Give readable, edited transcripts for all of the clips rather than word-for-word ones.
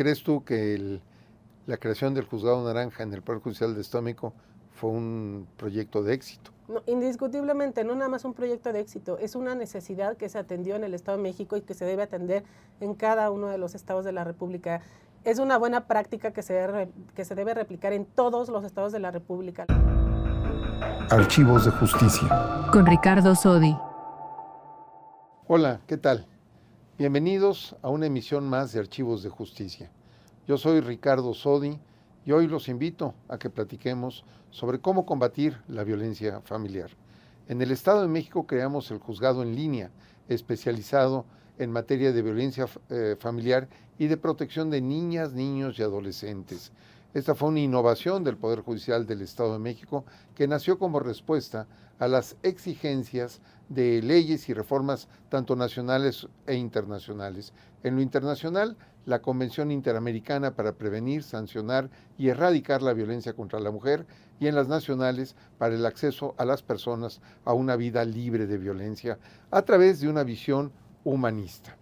¿Crees tú que la creación del Juzgado Naranja en el Poder Judicial del Estado de México fue un proyecto de éxito? No, indiscutiblemente, no nada más un proyecto de éxito, es una necesidad que se atendió en el Estado de México y que se debe atender en cada uno de los estados de la República. Es una buena práctica que se debe replicar en todos los estados de la República. Archivos de Justicia. Con Ricardo Sodi. Hola, ¿qué tal? Bienvenidos a una emisión más de Archivos de Justicia. Yo soy Ricardo Sodi y hoy los invito a que platiquemos sobre cómo combatir la violencia familiar. En el Estado de México creamos el Juzgado en Línea, especializado en materia de violencia familiar y de protección de niñas, niños y adolescentes. Esta fue una innovación del Poder Judicial del Estado de México que nació como respuesta a las exigencias de leyes y reformas tanto nacionales e internacionales. En lo internacional, la Convención Interamericana para prevenir, sancionar y erradicar la violencia contra la mujer, y en las nacionales para el acceso a las personas a una vida libre de violencia a través de una visión humanista.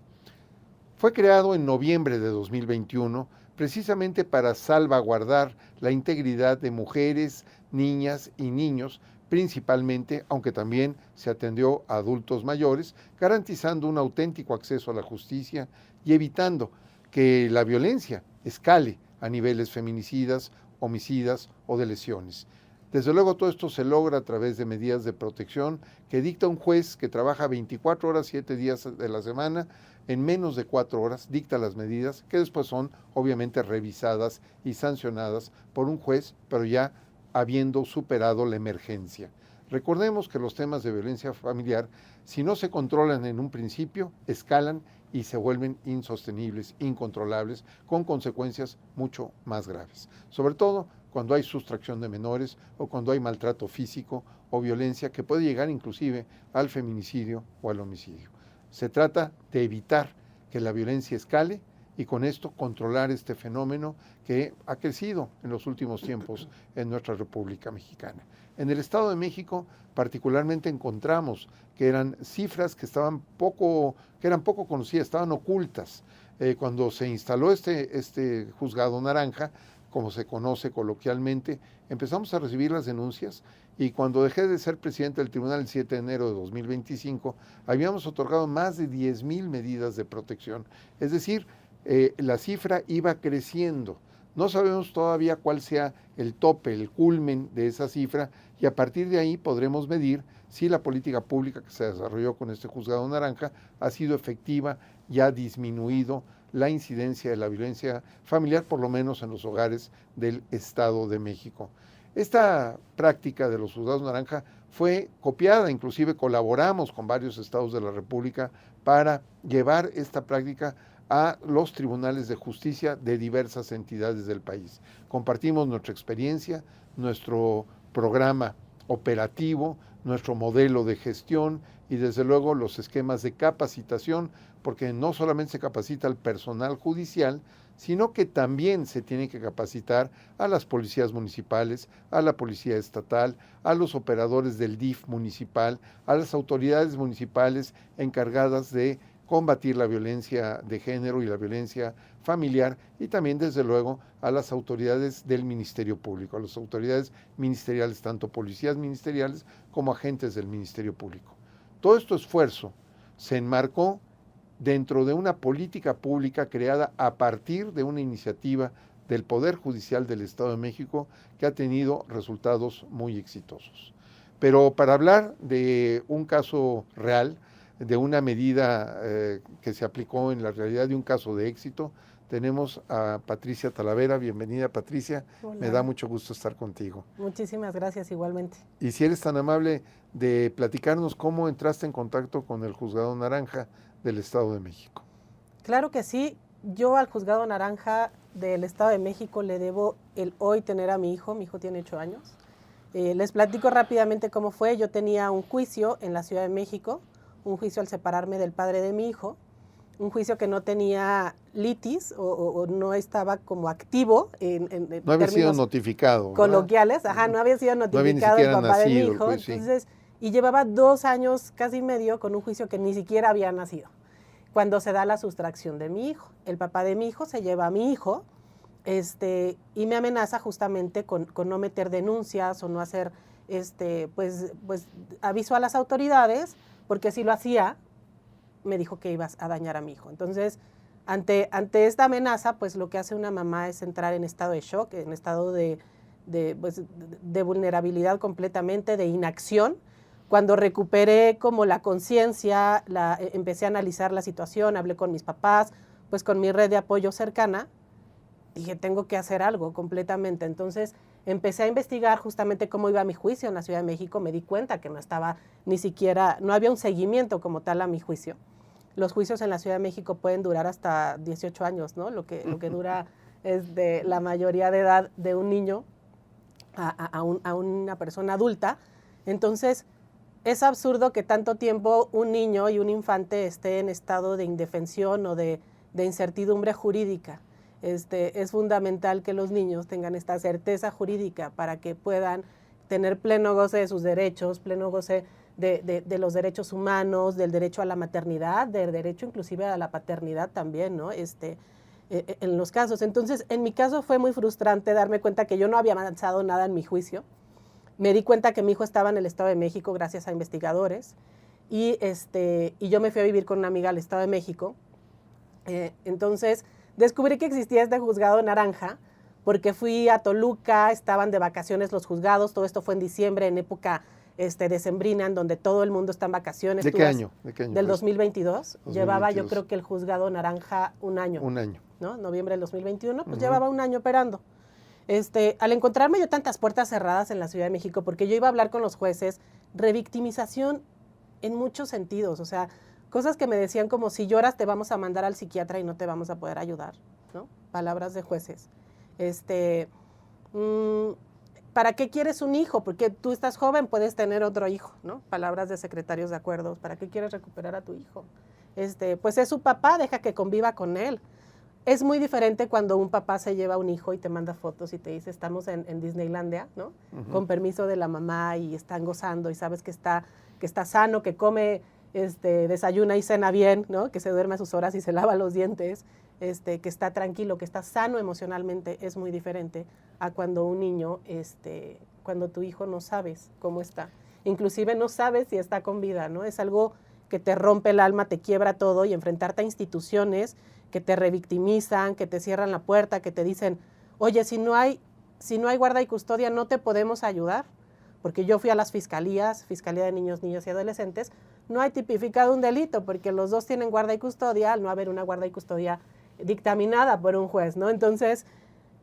Fue creado en noviembre de 2021 precisamente para salvaguardar la integridad de mujeres, niñas y niños, principalmente, aunque también se atendió a adultos mayores, garantizando un auténtico acceso a la justicia y evitando que la violencia escale a niveles feminicidas, homicidas o de lesiones. Desde luego todo esto se logra a través de medidas de protección que dicta un juez que trabaja 24 horas, 7 días de la semana, en menos de 4 horas, dicta las medidas que después son obviamente revisadas y sancionadas por un juez, pero ya habiendo superado la emergencia. Recordemos que los temas de violencia familiar, si no se controlan en un principio, escalan y se vuelven insostenibles, incontrolables, con consecuencias mucho más graves. Sobre todo cuando hay sustracción de menores o cuando hay maltrato físico o violencia que puede llegar inclusive al feminicidio o al homicidio. Se trata de evitar que la violencia escale y con esto controlar este fenómeno que ha crecido en los últimos tiempos en nuestra República Mexicana. En el Estado de México particularmente encontramos que eran cifras que eran poco conocidas, estaban ocultas. Cuando se instaló este Juzgado Naranja, como se conoce coloquialmente, empezamos a recibir las denuncias y cuando dejé de ser presidente del tribunal el 7 de enero de 2025, habíamos otorgado más de 10,000 medidas de protección. Es decir, la cifra iba creciendo. No sabemos todavía cuál sea el tope, el culmen de esa cifra, y a partir de ahí podremos medir si la política pública que se desarrolló con este Juzgado Naranja ha sido efectiva y ha disminuido la incidencia de la violencia familiar, por lo menos en los hogares del Estado de México. Esta práctica de los Juzgados Naranja fue copiada, inclusive colaboramos con varios estados de la República para llevar esta práctica a los tribunales de justicia de diversas entidades del país. Compartimos nuestra experiencia, nuestro programa operativo, nuestro modelo de gestión y desde luego los esquemas de capacitación, porque no solamente se capacita al personal judicial, sino que también se tiene que capacitar a las policías municipales, a la policía estatal, a los operadores del DIF municipal, a las autoridades municipales encargadas de combatir la violencia de género y la violencia familiar y también desde luego a las autoridades del Ministerio Público, a las autoridades ministeriales, tanto policías ministeriales como agentes del Ministerio Público. Todo este esfuerzo se enmarcó dentro de una política pública creada a partir de una iniciativa del Poder Judicial del Estado de México que ha tenido resultados muy exitosos. Pero para hablar de un caso real, de una medida que se aplicó en la realidad de un caso de éxito, tenemos a Patricia Talavera. Bienvenida, Patricia. Hola. Me da mucho gusto estar contigo. Muchísimas gracias, igualmente. Y si eres tan amable de platicarnos cómo entraste en contacto con el Juzgado Naranja del Estado de México. Claro que sí. Yo al Juzgado Naranja del Estado de México le debo el hoy tener a mi hijo. Mi hijo tiene 8 años. Les platico rápidamente cómo fue. Yo tenía un juicio en la Ciudad de México, un juicio al separarme del padre de mi hijo, un juicio que no tenía litis o no estaba como activo en no había sido notificado, coloquiales, no había sido notificado el papá de mi hijo, entonces, y llevaba 2 años, casi medio, con un juicio que ni siquiera había nacido. cuando se da la sustracción de mi hijo. El papá de mi hijo se lleva a mi hijo y me amenaza justamente con no meter denuncias o no hacer pues aviso a las autoridades, porque si lo hacía, me dijo que ibas a dañar a mi hijo. Entonces, ante esta amenaza, pues lo que hace una mamá es entrar en estado de shock, en estado de vulnerabilidad completamente, de inacción. Cuando recuperé como la conciencia, empecé a analizar la situación, hablé con mis papás, pues con mi red de apoyo cercana, dije, tengo que hacer algo completamente. Entonces empecé a investigar justamente cómo iba mi juicio en la Ciudad de México, me di cuenta que no estaba ni siquiera, no había un seguimiento como tal a mi juicio. Los juicios en la Ciudad de México pueden durar hasta 18 años, ¿no? Lo que dura es de la mayoría de edad de un niño a una persona adulta. Entonces, es absurdo que tanto tiempo un niño y un infante esté en estado de indefensión o de incertidumbre jurídica. Es fundamental que los niños tengan esta certeza jurídica para que puedan tener pleno goce de sus derechos, pleno goce de los derechos humanos, del derecho a la maternidad, del derecho inclusive a la paternidad también, ¿no? En los casos. Entonces, en mi caso fue muy frustrante darme cuenta que yo no había avanzado nada en mi juicio. Me di cuenta que mi hijo estaba en el Estado de México gracias a investigadores y yo me fui a vivir con una amiga al Estado de México. Entonces, descubrí que existía este juzgado naranja porque fui a Toluca, estaban de vacaciones los juzgados, todo esto fue en diciembre, en época decembrina, en donde todo el mundo está en vacaciones. ¿De qué año? ¿De qué año? Del 2022. 2022. Llevaba yo creo que el juzgado naranja un año. Un año. ¿No? Noviembre del 2021, pues llevaba un año operando. Al encontrarme yo tantas puertas cerradas en la Ciudad de México, porque yo iba a hablar con los jueces, revictimización en muchos sentidos, o sea, cosas que me decían como, si lloras te vamos a mandar al psiquiatra y no te vamos a poder ayudar, ¿no? Palabras de jueces. ¿Para qué quieres un hijo? Porque tú estás joven, puedes tener otro hijo, ¿no? Palabras de secretarios de acuerdos. ¿Para qué quieres recuperar a tu hijo? Pues es su papá, deja que conviva con él. Es muy diferente cuando un papá se lleva a un hijo y te manda fotos y te dice, estamos en Disneylandia, ¿no? Uh-huh. Con permiso de la mamá y están gozando y sabes que está sano, que come, desayuna y cena bien, ¿no? Que se duerme a sus horas y se lava los dientes, que está tranquilo, que está sano emocionalmente. Es muy diferente a cuando un niño, cuando tu hijo no sabes cómo está. Inclusive no sabes si está con vida, ¿no? Es algo que te rompe el alma, te quiebra todo, y enfrentarte a instituciones que te revictimizan, que te cierran la puerta, que te dicen, oye, si no hay guarda y custodia, no te podemos ayudar. Porque yo fui a las fiscalías, Fiscalía de Niños, Niñas y Adolescentes, no hay tipificado un delito, porque los dos tienen guarda y custodia, al no haber una guarda y custodia dictaminada por un juez, ¿no? Entonces,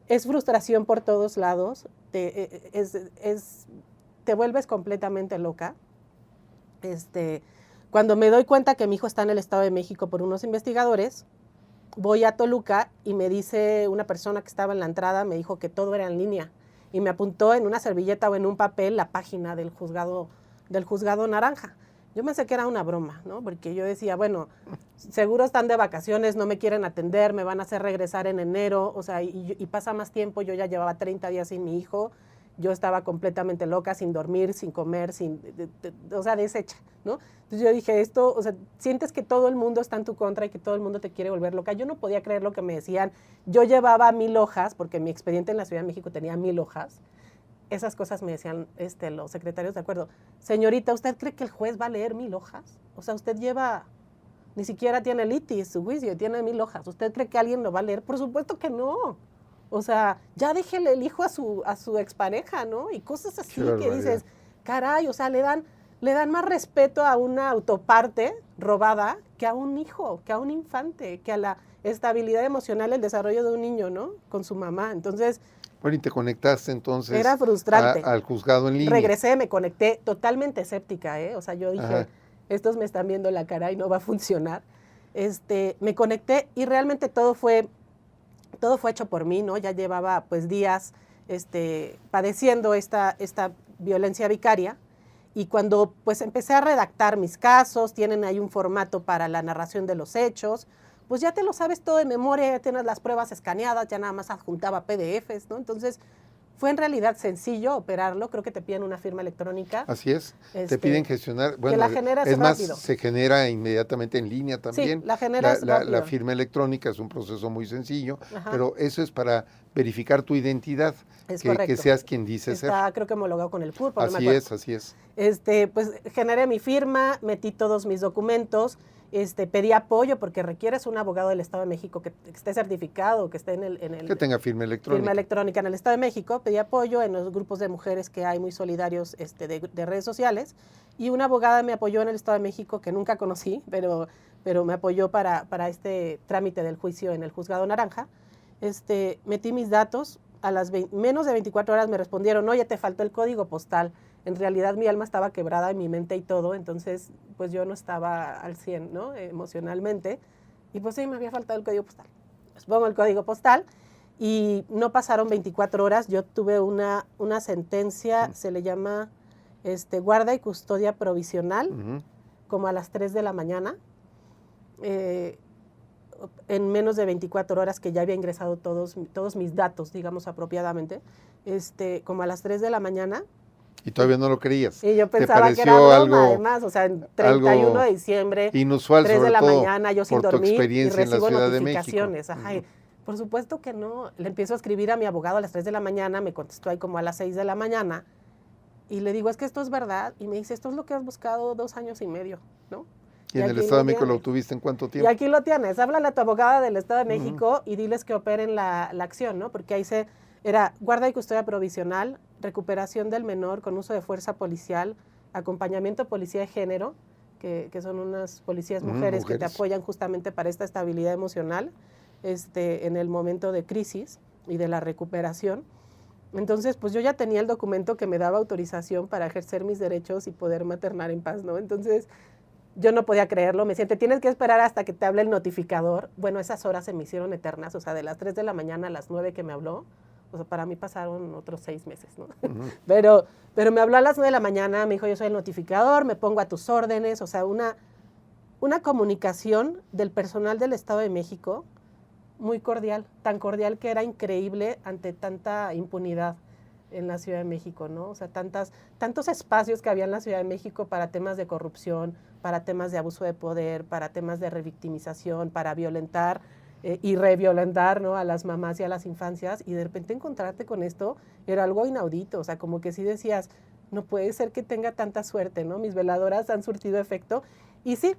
es frustración por todos lados, te vuelves completamente loca. Cuando me doy cuenta que mi hijo está en el Estado de México por unos investigadores, voy a Toluca y me dice una persona que estaba en la entrada, me dijo que todo era en línea y me apuntó en una servilleta o en un papel la página del juzgado naranja. Yo pensé que era una broma, ¿no? Porque yo decía, bueno, seguro están de vacaciones, no me quieren atender, me van a hacer regresar en enero, o sea, y pasa más tiempo, yo ya llevaba 30 días sin mi hijo, yo estaba completamente loca, sin dormir, sin comer, o sea, deshecha, ¿no? Entonces yo dije, esto, o sea, sientes que todo el mundo está en tu contra y que todo el mundo te quiere volver loca. Yo no podía creer lo que me decían. Yo llevaba 1000 hojas, porque mi expediente en la Ciudad de México tenía 1000 hojas. Esas cosas me decían los secretarios de acuerdo. Señorita, ¿usted cree que el juez va a leer 1000 hojas? O sea, usted ni siquiera tiene litis, su juicio, tiene 1000 hojas. ¿Usted cree que alguien lo va a leer? Por supuesto que no. O sea, ya déjele el hijo a su expareja, ¿no? Y cosas así que dices, caray, o sea, le dan más respeto a una autoparte robada que a un hijo, que a un infante, que a la estabilidad emocional, el desarrollo de un niño, ¿no? Con su mamá. Entonces, bueno, y te conectaste entonces era frustrante. Al juzgado en línea. Regresé, me conecté totalmente escéptica, ¿eh? O sea, yo dije, ajá, estos me están viendo la cara y no va a funcionar. Me conecté y realmente todo fue hecho por mí, ¿no? Ya llevaba pues días padeciendo esta violencia vicaria, y cuando pues empecé a redactar mis casos, tienen ahí un formato para la narración de los hechos, pues ya te lo sabes todo de memoria, ya tienes las pruebas escaneadas, ya nada más adjuntaba PDFs, ¿no? Entonces, Fue en realidad sencillo operarlo, creo que te piden una firma electrónica. Así es, te piden gestionar, que la generas es más, rápido. se genera inmediatamente en línea también. Sí, la generas rápido. La firma electrónica es un proceso muy sencillo, Ajá. pero eso es para verificar tu identidad, Es que correcto. seas quien dice ser. Está, creo que homologado con el CURP, Así no me acuerdo. así es. Pues generé mi firma, metí todos mis documentos, pedí apoyo porque requieres un abogado del Estado de México que esté certificado, que esté en el que tenga firma electrónica. Firma electrónica en el Estado de México. Pedí apoyo en los grupos de mujeres que hay muy solidarios de redes sociales, y una abogada me apoyó en el Estado de México que nunca conocí, pero me apoyó para este trámite del juicio en el Juzgado Naranja. Metí mis datos, a las menos de 24 horas me respondieron, oye, te faltó el código postal. En realidad mi alma estaba quebrada en mi mente y todo, entonces pues yo no estaba al 100, ¿no? Emocionalmente, y pues sí, me había faltado el código postal. Pues pongo el código postal y no pasaron 24 horas, yo tuve una sentencia, se le llama guarda y custodia provisional, como a las 3 de la mañana, en menos de 24 horas que ya había ingresado todos mis datos, digamos apropiadamente, como a las 3 de la mañana. Y todavía no lo creías. Y yo pensaba que era broma, algo, además, o sea, en 31 de diciembre, inusual, 3 de la todo mañana, yo sin por tu dormir, y experiencia en la recibo Ciudad de notificaciones. México. Ajá, por supuesto que no. Le empiezo a escribir a mi abogado a las 3 de la mañana, me contestó ahí como a las 6 de la mañana, y le digo, es que esto es verdad, y me dice, esto es lo que has buscado 2 años y medio, ¿no? ¿Y en el Estado de México lo obtuviste en cuánto tiempo? Y aquí lo tienes, háblale a tu abogada del Estado de México y diles que operen la acción, ¿no? Porque ahí era guarda y custodia provisional, recuperación del menor con uso de fuerza policial, acompañamiento policía de género, que son unas policías mujeres que te apoyan justamente para esta estabilidad emocional en el momento de crisis y de la recuperación. Entonces, pues yo ya tenía el documento que me daba autorización para ejercer mis derechos y poder maternar en paz, ¿no? Entonces, yo no podía creerlo, me decían, te tienes que esperar hasta que te hable el notificador. Bueno, esas horas se me hicieron eternas, o sea, de las 3 de la mañana a las 9 que me habló, o sea, para mí pasaron otros 6 meses, ¿no? Pero me habló a las 9 de la mañana, me dijo, yo soy el notificador, me pongo a tus órdenes, o sea, una comunicación del personal del Estado de México muy cordial, tan cordial que era increíble ante tanta impunidad en la Ciudad de México, ¿no? O sea, tantos espacios que había en la Ciudad de México para temas de corrupción, para temas de abuso de poder, para temas de revictimización, para violentar y reviolentar, ¿no?, a las mamás y a las infancias, y de repente encontrarte con esto era algo inaudito, o sea, como que sí decías, no puede ser que tenga tanta suerte, ¿no? Mis veladoras han surtido efecto, y sí,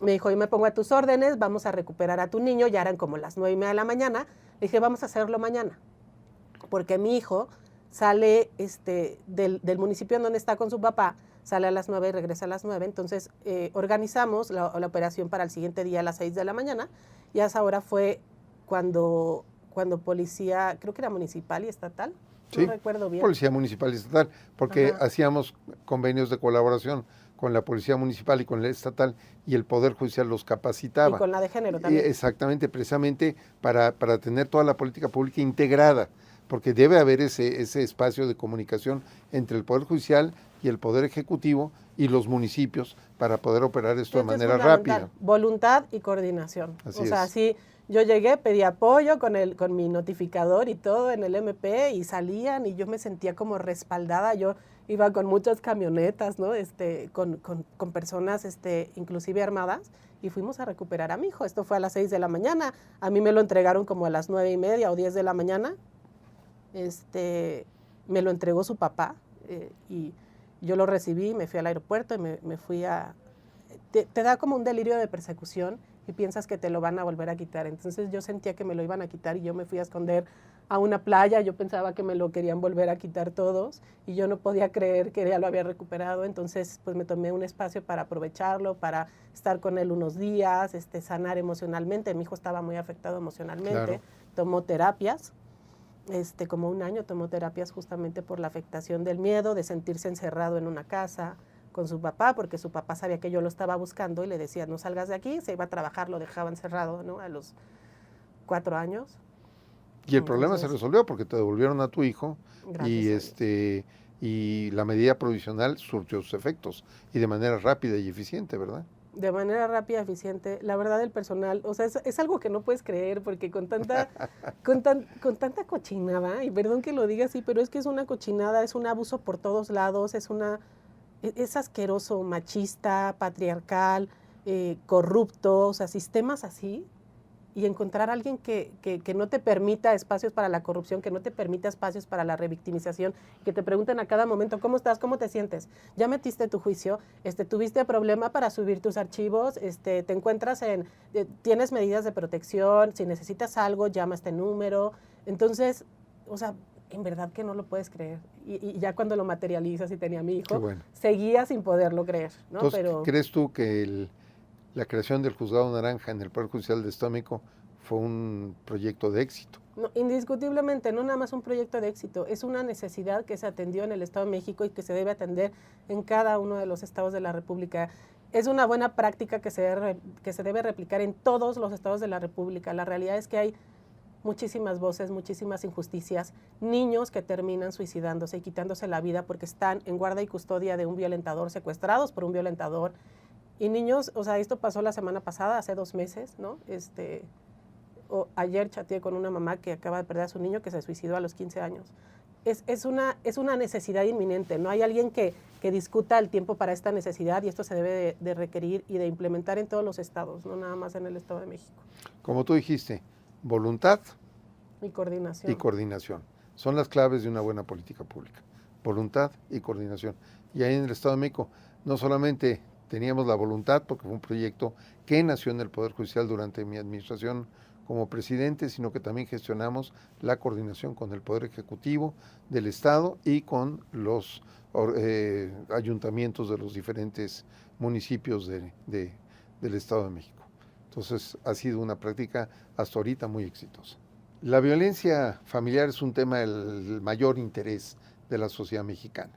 me dijo, yo me pongo a tus órdenes, vamos a recuperar a tu niño, ya eran como las 9:30 de la mañana, le dije, vamos a hacerlo mañana, porque mi hijo sale del municipio en donde está con su papá, sale a las 9 y regresa a las 9, entonces organizamos la operación para el siguiente día a las 6 de la mañana, y a esa hora fue cuando policía, creo que era municipal y estatal, sí, no recuerdo bien. Policía municipal y estatal, porque hacíamos convenios de colaboración con la Policía Municipal y con la estatal, y el Poder Judicial los capacitaba. Y con la de género también. Exactamente, precisamente para tener toda la política pública integrada, porque debe haber ese espacio de comunicación entre el Poder Judicial y el Poder Ejecutivo y los municipios para poder operar esto de manera rápida. Voluntad y coordinación. Así o sea, es. sí, yo llegué, pedí apoyo con mi notificador y todo en el MP, y salían, y yo me sentía como respaldada. Yo iba con muchas camionetas, ¿no? Con personas inclusive armadas, y fuimos a recuperar a mi hijo. Esto fue a las 6 de la mañana. A mí me lo entregaron como a las 9:30 o 10 de la mañana. Me lo entregó su papá, y yo lo recibí, me fui al aeropuerto y me fui te da como un delirio de persecución y piensas que te lo van a volver a quitar. Entonces yo sentía que me lo iban a quitar y yo me fui a esconder a una playa. Yo pensaba que me lo querían volver a quitar todos y yo no podía creer que ya lo había recuperado. Entonces pues me tomé un espacio para aprovecharlo, para estar con él unos días, sanar emocionalmente. Mi hijo estaba muy afectado emocionalmente, claro. Tomó terapias. Como 1 año tomó terapias justamente por la afectación del miedo, de sentirse encerrado en una casa con su papá, porque su papá sabía que yo lo estaba buscando y le decía, no salgas de aquí, se iba a trabajar, lo dejaba encerrado, ¿no?, a los 4 años. Y el problema se resolvió porque te devolvieron a tu hijo y la medida provisional surtió sus efectos y de manera rápida y eficiente, ¿verdad? de manera rápida, eficiente. La verdad, el personal, o sea, es algo que no puedes creer, porque con tanta cochinada, y perdón que lo diga así, pero es que es una cochinada, es un abuso por todos lados, es asqueroso, machista, patriarcal, corrupto, o sea, sistemas así, y encontrar a alguien que no te permita espacios para la corrupción, que no te permita espacios para la revictimización, que te pregunten a cada momento, ¿cómo estás? ¿Cómo te sientes? ¿Ya metiste tu juicio? ¿Tuviste problema para subir tus archivos? ¿Te encuentras tienes medidas de protección? Si necesitas algo, llama a este número. Entonces, o sea, en verdad que no lo puedes creer. Y ya cuando lo materializas y tenía a mi hijo, bueno, seguía sin poderlo creer, ¿no? Entonces, ¿crees tú que la creación del Juzgado Naranja en el Poder Judicial del Estado de México fue un proyecto de éxito? No, indiscutiblemente, no nada más un proyecto de éxito, es una necesidad que se atendió en el Estado de México y que se debe atender en cada uno de los estados de la República. Es una buena práctica que se debe replicar en todos los estados de la República. La realidad es que hay muchísimas voces, muchísimas injusticias, niños que terminan suicidándose y quitándose la vida porque están en guarda y custodia de un violentador, secuestrados por un violentador. Y niños, o sea, esto pasó la semana pasada, hace 2 meses, ¿no? Ayer chateé con una mamá que acaba de perder a su niño que se suicidó a los 15 años. Es una necesidad inminente, no hay alguien que discuta el tiempo para esta necesidad, y esto se debe de requerir y de implementar en todos los estados, no nada más en el Estado de México. Como tú dijiste, voluntad y coordinación. Y coordinación. Son las claves de una buena política pública. Voluntad y coordinación. Y ahí en el Estado de México no solamente teníamos la voluntad, porque fue un proyecto que nació en el Poder Judicial durante mi administración como presidente, sino que también gestionamos la coordinación con el Poder Ejecutivo del Estado y con los ayuntamientos de los diferentes municipios del Estado de México. Entonces ha sido una práctica hasta ahorita muy exitosa. La violencia familiar es un tema del mayor interés de la sociedad mexicana.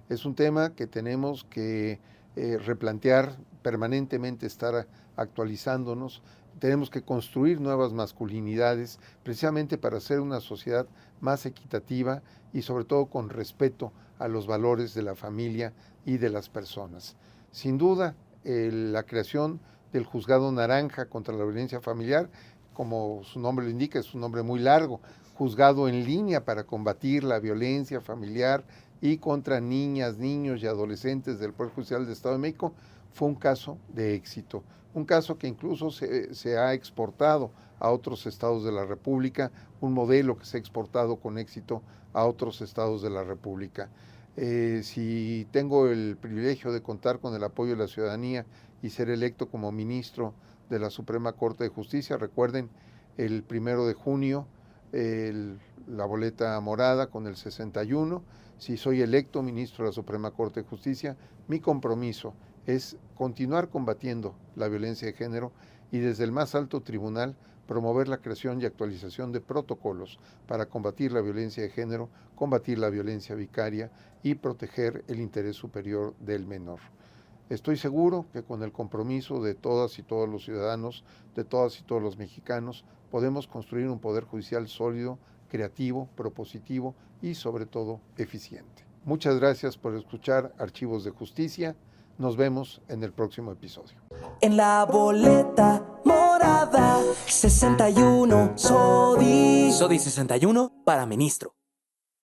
Es un tema que tenemos que replantear permanentemente, estar actualizándonos. Tenemos que construir nuevas masculinidades precisamente para hacer una sociedad más equitativa y sobre todo con respeto a los valores de la familia y de las personas. Sin duda, la creación del Juzgado Naranja contra la Violencia Familiar, como su nombre lo indica, es un nombre muy largo, juzgado en línea para combatir la violencia familiar y contra niñas, niños y adolescentes del Poder Judicial del Estado de México, fue un caso de éxito, un caso que incluso se ha exportado a otros estados de la República, un modelo que se ha exportado con éxito a otros estados de la República. Si tengo el privilegio de contar con el apoyo de la ciudadanía y ser electo como ministro de la Suprema Corte de Justicia, recuerden, el 1 de junio, la boleta morada con el 61, si soy electo ministro de la Suprema Corte de Justicia, mi compromiso es continuar combatiendo la violencia de género y desde el más alto tribunal promover la creación y actualización de protocolos para combatir la violencia de género, combatir la violencia vicaria y proteger el interés superior del menor. Estoy seguro que con el compromiso de todas y todos los ciudadanos, de todas y todos los mexicanos, podemos construir un poder judicial sólido, creativo, propositivo y sobre todo eficiente. Muchas gracias por escuchar Archivos de Justicia. Nos vemos en el próximo episodio. En la boleta morada 61 Sodi 61 para ministro.